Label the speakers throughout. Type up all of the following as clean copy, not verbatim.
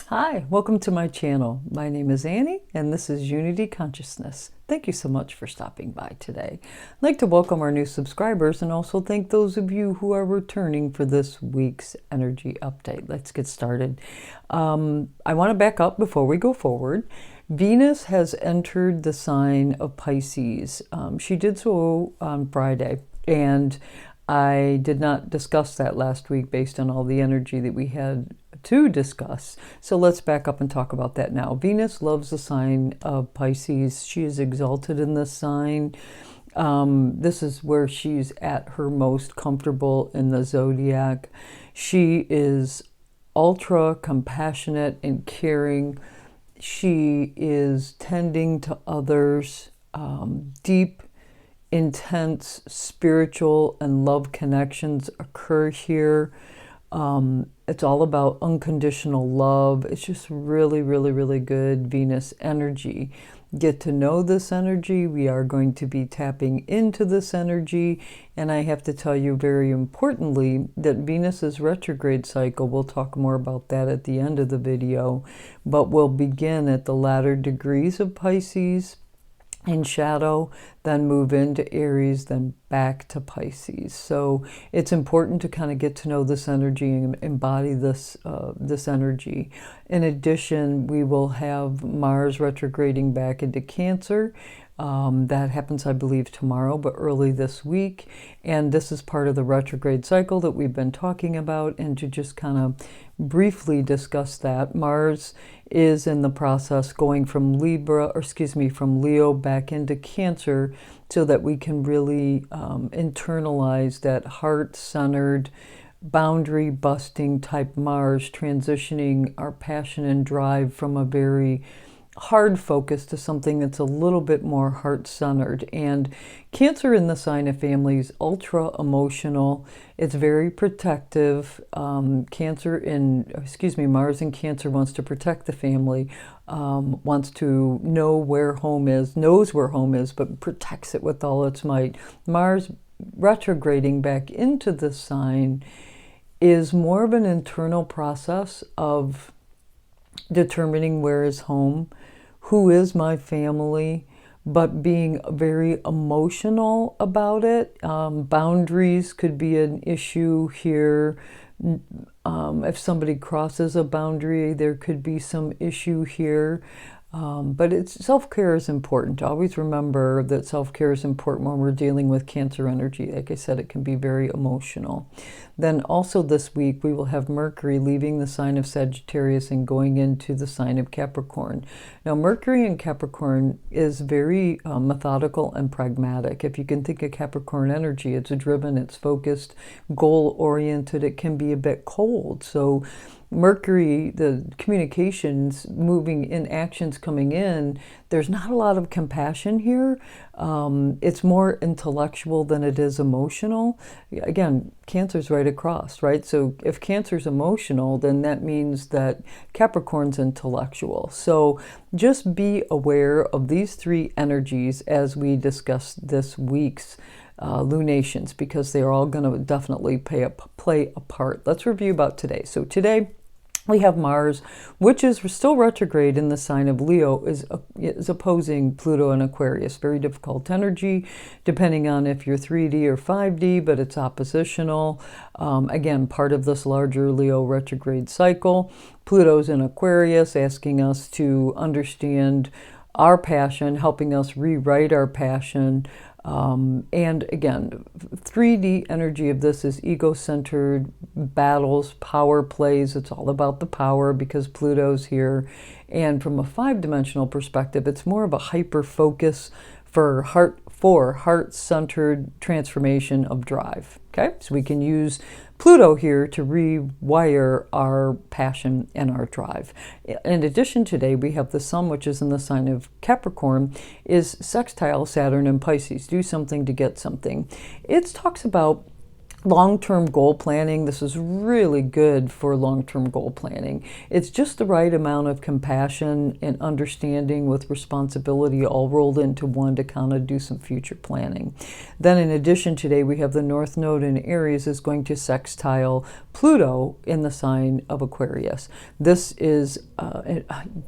Speaker 1: Hi, welcome to my channel. My name is Annie and this is Unity Consciousness. Thank you so much for stopping by today. I'd like to welcome our new subscribers and also thank those of you who are returning for this week's energy update. Let's get started. I want to back up before we go forward. Venus has entered the sign of Pisces. She did so on Friday, and I did not discuss that last week based on all the energy that we had to discuss. So let's back up and talk about that now. Venus loves the sign of Pisces. She is exalted in this sign. This is where she's at her most comfortable in the zodiac. She is ultra compassionate and caring. She is tending to others, deep, intense spiritual and love connections occur here. It's all about unconditional love. It's just really, really, really good Venus energy. Get to know this energy. We are going to be tapping into this energy. And I have to tell you very importantly that Venus's retrograde cycle, we'll talk more about that at the end of the video, but we'll begin at the latter degrees of Pisces in shadow, then move into Aries, then back to Pisces. So it's important to kind of get to know this energy and embody this energy. In addition, we will have Mars retrograding back into Cancer. That happens, I believe, tomorrow, but early this week. And this is part of the retrograde cycle that we've been talking about. And to just kind of briefly discuss that, Mars is in the process going from from Leo back into Cancer, so that we can really internalize that heart-centered, boundary-busting type Mars, transitioning our passion and drive from a very hard focus to something that's a little bit more heart-centered. And Cancer in the sign of family is ultra emotional. It's very protective. Mars in Cancer wants to protect the family, wants to know where home is, knows where home is, but protects it with all its might. Mars retrograding back into the sign is more of an internal process of determining where is home, who is my family, but being very emotional about it. Boundaries could be an issue here. If somebody crosses a boundary, there could be some issue here. But self-care is important. Always remember that self-care is important when we're dealing with Cancer energy. Like I said, it can be very emotional. Then also this week, we will have Mercury leaving the sign of Sagittarius and going into the sign of Capricorn. Now, Mercury in Capricorn is very methodical and pragmatic. If you can think of Capricorn energy, it's driven, it's focused, goal-oriented. It can be a bit cold. So Mercury, the communications moving in, actions coming in, there's not a lot of compassion here. It's more intellectual than it is emotional. Again, Cancer's right across, right? So if Cancer's emotional, then that means that Capricorn's intellectual. So just be aware of these three energies as we discuss this week's lunations, because they're all going to definitely play a part. Let's review about today. So today we have Mars, which is still retrograde in the sign of Leo, is opposing Pluto in Aquarius. Very difficult energy, depending on if you're 3D or 5D, but it's oppositional. Again, part of this larger Leo retrograde cycle. Pluto's in Aquarius, asking us to understand our passion, helping us rewrite our passion. And again, 3D energy of this is ego-centered battles, power plays. It's all about the power because Pluto's here. And from a 5-dimensional perspective, it's more of a hyper-focus for heart-centered transformation of drive. Okay, so we can use Pluto here to rewire our passion and our drive. In addition, today we have the Sun, which is in the sign of Capricorn, is sextile Saturn and Pisces. Do something to get something. It talks about long-term goal planning. This is really good for long-term goal planning. It's just the right amount of compassion and understanding with responsibility all rolled into one to kind of do some future planning. Then in addition, today we have the North Node in Aries is going to sextile Pluto in the sign of Aquarius. This is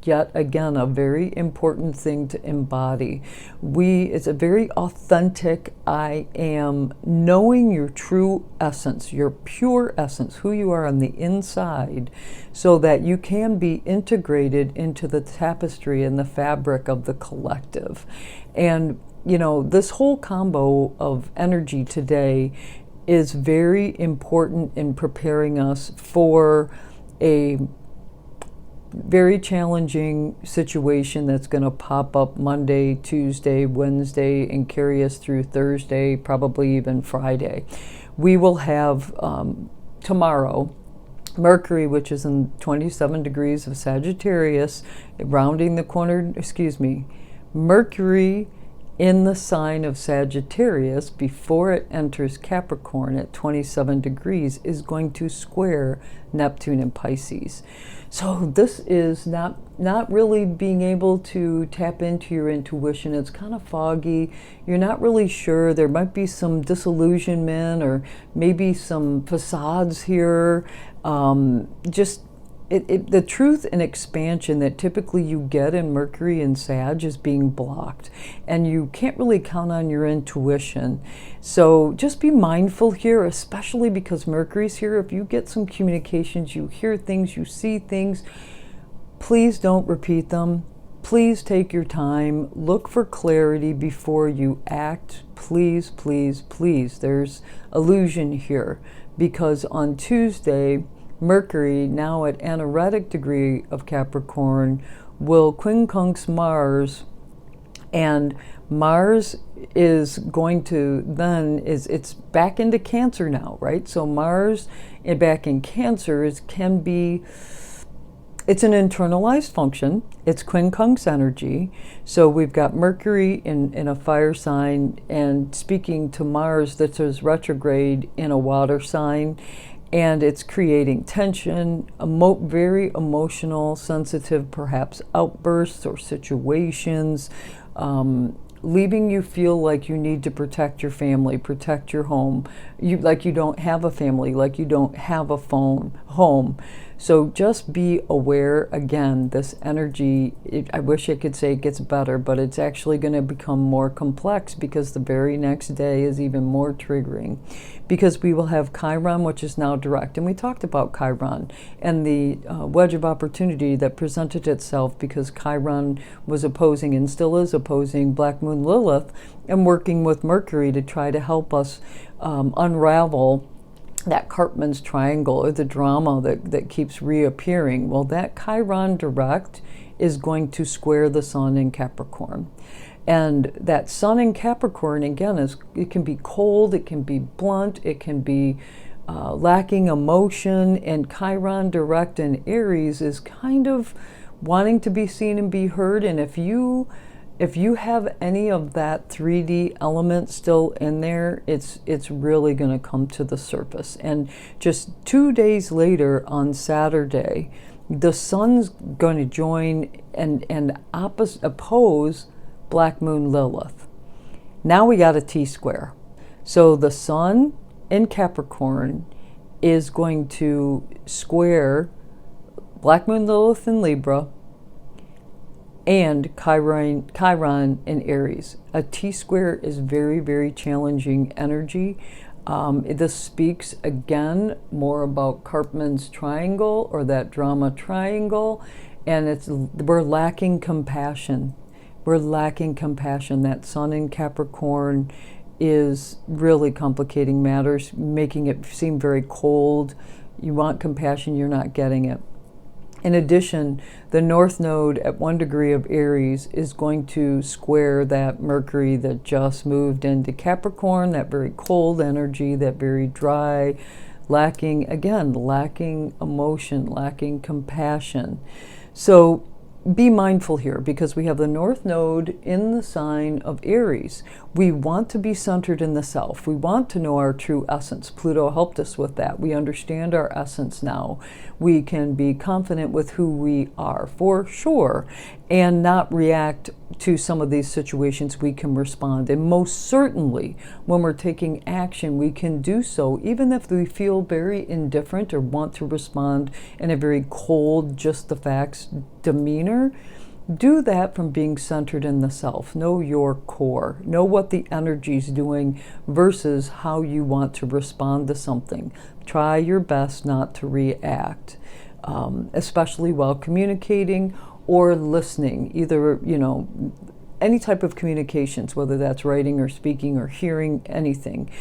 Speaker 1: yet again a very important thing to embody. It's a very authentic I am, knowing your true essence, your pure essence, who you are on the inside, so that you can be integrated into the tapestry and the fabric of the collective. And you know, this whole combo of energy today is very important in preparing us for a very challenging situation that's going to pop up Monday, Tuesday, Wednesday, and carry us through Thursday, probably even Friday. We will have tomorrow Mercury, which is in 27 degrees of Sagittarius, rounding the corner, Mercury in the sign of Sagittarius before it enters Capricorn at 27 degrees is going to square Neptune in Pisces. So this is not really being able to tap into your intuition. It's kind of foggy. You're not really sure. There might be some disillusionment or maybe some facades here. The truth and expansion that typically you get in Mercury and Sag is being blocked, and you can't really count on your intuition. So just be mindful here, especially because Mercury's here. If you get some communications, you hear things, you see things, please don't repeat them. Please take your time. Look for clarity before you act. Please, please, please. There's illusion here, because on Tuesday, Mercury, now at anaretic degree of Capricorn, will quincunx Mars, and Mars is going to then, it's back into Cancer now, right? So Mars back in Cancer it's an internalized function. It's quincunx energy. So we've got Mercury in a fire sign and speaking to Mars that is retrograde in a water sign. And it's creating tension, very emotional, sensitive, perhaps outbursts or situations, leaving you feel like you need to protect your family, protect your home, like you don't have a family, like you don't have a home. So just be aware. Again, this energy, I wish I could say it gets better, but it's actually going to become more complex, because the very next day is even more triggering, because we will have Chiron, which is now direct. And we talked about Chiron and the wedge of opportunity that presented itself because Chiron was opposing and still is opposing Black Moon Lilith and working with Mercury to try to help us unravel that Cartman's triangle, or the drama that keeps reappearing. Well, that Chiron direct is going to square the Sun in Capricorn. And that Sun in Capricorn, again, it can be cold, it can be blunt, it can be lacking emotion. And Chiron direct in Aries is kind of wanting to be seen and be heard. And if you have any of that 3D element still in there, it's really going to come to the surface. And just 2 days later on Saturday, the Sun's going to join and oppose Black Moon Lilith. Now we got a T-square. So the Sun in Capricorn is going to square Black Moon Lilith in Libra and Chiron in Aries. A T-square is very, very challenging energy. This speaks again more about Cartman's triangle, or that drama triangle, and we're lacking compassion. We're lacking compassion. That Sun in Capricorn is really complicating matters, making it seem very cold. You want compassion, you're not getting it. In addition, the North Node at 1 degree of Aries is going to square that Mercury that just moved into Capricorn, that very cold energy, that very dry, lacking emotion, lacking compassion. So be mindful here because we have the North Node in the sign of Aries. We want to be centered in the self. We want to know our true essence. Pluto helped us with that. We understand our essence now. We can be confident with who we are, for sure, and not react to some of these situations. We can respond. And most certainly, when we're taking action, we can do so, even if we feel very indifferent or want to respond in a very cold, just the facts demeanor. Do that from being centered in the self. Know your core. Know what the energy's doing versus how you want to respond to something. Try your best not to react, especially while communicating or listening. Either, any type of communications, whether that's writing or speaking or hearing anything.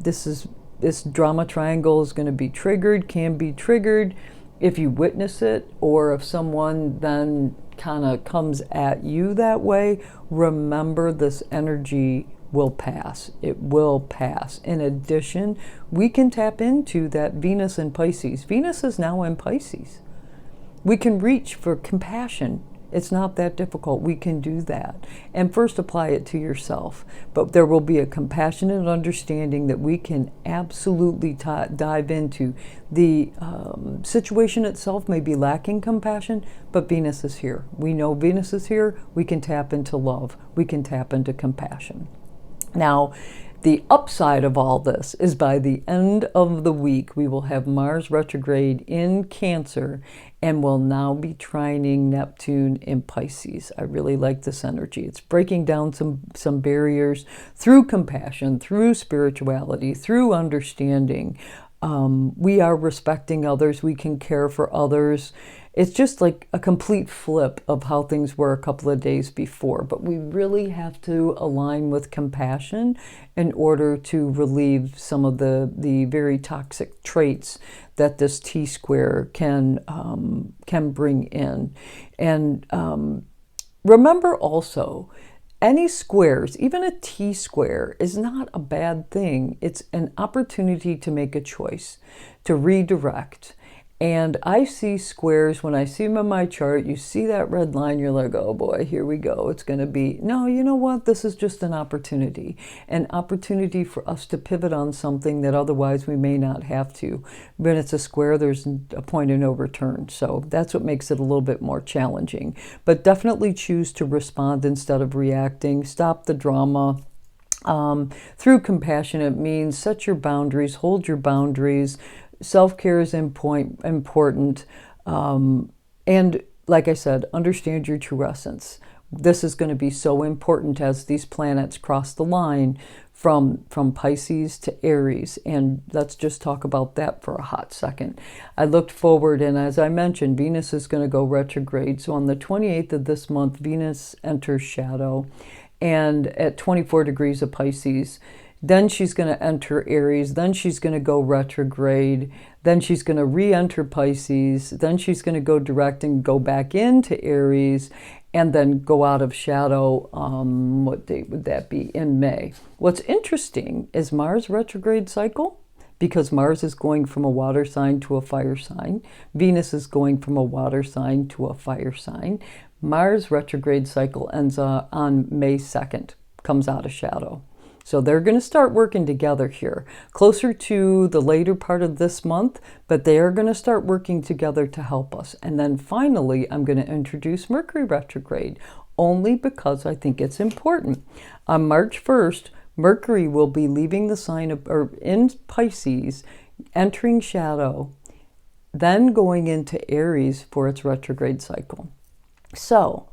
Speaker 1: This drama triangle is going to be triggered, can be triggered if you witness it, or if someone then kind of comes at you that way. Remember, this energy will pass. It will pass. In addition, we can tap into that Venus in Pisces. Venus is now in Pisces. We can reach for compassion. It's not that difficult. We can do that. And first apply it to yourself. But there will be a compassionate understanding that we can absolutely dive into. The situation itself may be lacking compassion, but Venus is here. We know Venus is here. We can tap into love. We can tap into compassion. Now, the upside of all this is by the end of the week, we will have Mars retrograde in Cancer and will now be trining Neptune in Pisces. I really like this energy. It's breaking down some barriers through compassion, through spirituality, through understanding. We are respecting others. We can care for others. It's just like a complete flip of how things were a couple of days before. But we really have to align with compassion in order to relieve some of the very toxic traits that this T-square can bring in. And remember also, any squares, even a T-square, is not a bad thing. It's an opportunity to make a choice, to redirect. And I see squares, when I see them in my chart, you see that red line, you're like, oh boy, here we go. It's going to be, no, you know what? This is just an opportunity for us to pivot on something that otherwise we may not have to. When it's a square, there's a point of no return. So that's what makes it a little bit more challenging. But definitely choose to respond instead of reacting. Stop the drama. Through compassion, it means set your boundaries, hold your boundaries. Self-care is important. And like I said, understand your true essence. This is going to be so important as these planets cross the line from Pisces to Aries. And let's just talk about that for a hot second. I looked forward, and as I mentioned, Venus is going to go retrograde. So on the 28th of this month, Venus enters shadow, and at 24 degrees of Pisces. Then she's going to enter Aries. Then she's going to go retrograde. Then she's going to re-enter Pisces. Then she's going to go direct and go back into Aries, and then go out of shadow. What date would that be? In May. What's interesting is Mars retrograde cycle, because Mars is going from a water sign to a fire sign. Venus is going from a water sign to a fire sign. Mars retrograde cycle ends on May 2nd, comes out of shadow. So they're going to start working together here, closer to the later part of this month, but they are going to start working together to help us. And then finally, I'm going to introduce Mercury retrograde, only because I think it's important. On March 1st, Mercury will be leaving the sign of, or in Pisces, entering shadow, then going into Aries for its retrograde cycle. So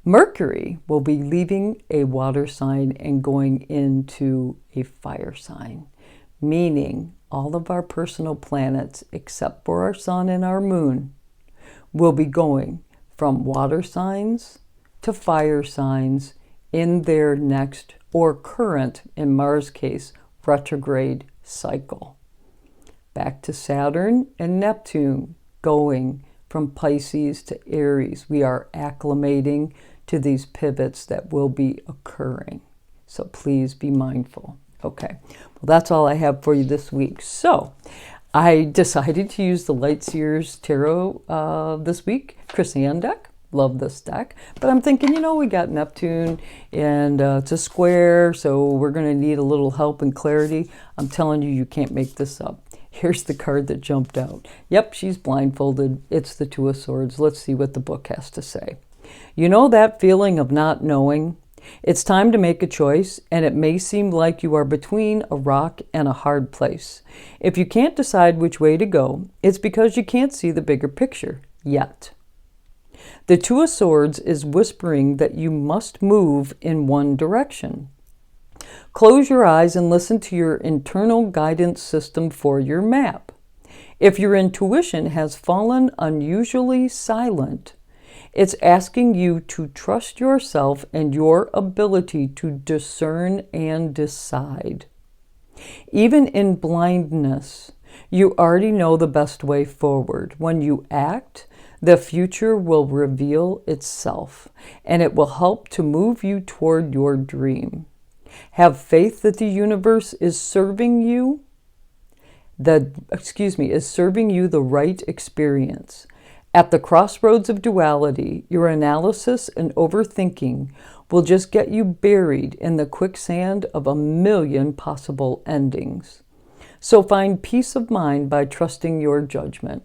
Speaker 1: Mercury will be leaving a water sign and going into a fire sign, meaning all of our personal planets, except for our sun and our moon, will be going from water signs to fire signs in their next or current, in Mars' case, retrograde cycle. Back to Saturn and Neptune going from Pisces to Aries. We are acclimating to these pivots that will be occurring. So please be mindful. Okay, well, that's all I have for you this week. So I decided to use the Light Seers Tarot this week, Chrysann deck. love this deck. But I'm thinking, you know, we got Neptune and it's a square, so we're going to need a little help and clarity. I'm telling you, you can't make this up. Here's the card that jumped out. Yep, she's blindfolded. It's the Two of Swords. Let's see what the book has to say. You know that feeling of not knowing? It's time to make a choice, and it may seem like you are between a rock and a hard place. If you can't decide which way to go, it's because you can't see the bigger picture yet. The Two of Swords is whispering that you must move in one direction. Close your eyes and listen to your internal guidance system for your map. If your intuition has fallen unusually silent, it's asking you to trust yourself and your ability to discern and decide. Even in blindness, you already know the best way forward. When you act, the future will reveal itself, and it will help to move you toward your dream. Have faith that the universe is serving you the right experience. At the crossroads of duality, your analysis and overthinking will just get you buried in the quicksand of a million possible endings. So find peace of mind by trusting your judgment.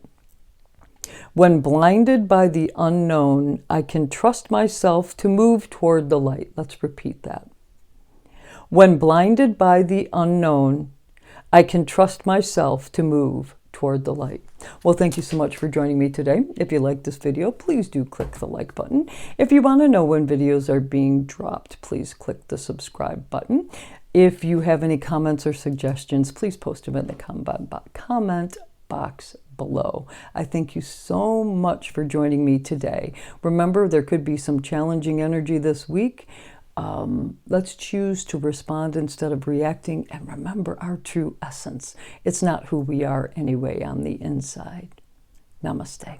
Speaker 1: When blinded by the unknown, I can trust myself to move toward the light. Let's repeat that. When blinded by the unknown, I can trust myself to move toward the light. Well, thank you so much for joining me today. If you like this video, please do click the like button. If you want to know when videos are being dropped, please click the subscribe button. If you have any comments or suggestions, please post them in the comment box below. I thank you so much for joining me today. Remember, there could be some challenging energy this week. Let's choose to respond instead of reacting, and remember our true essence. It's not who we are anyway on the inside. Namaste.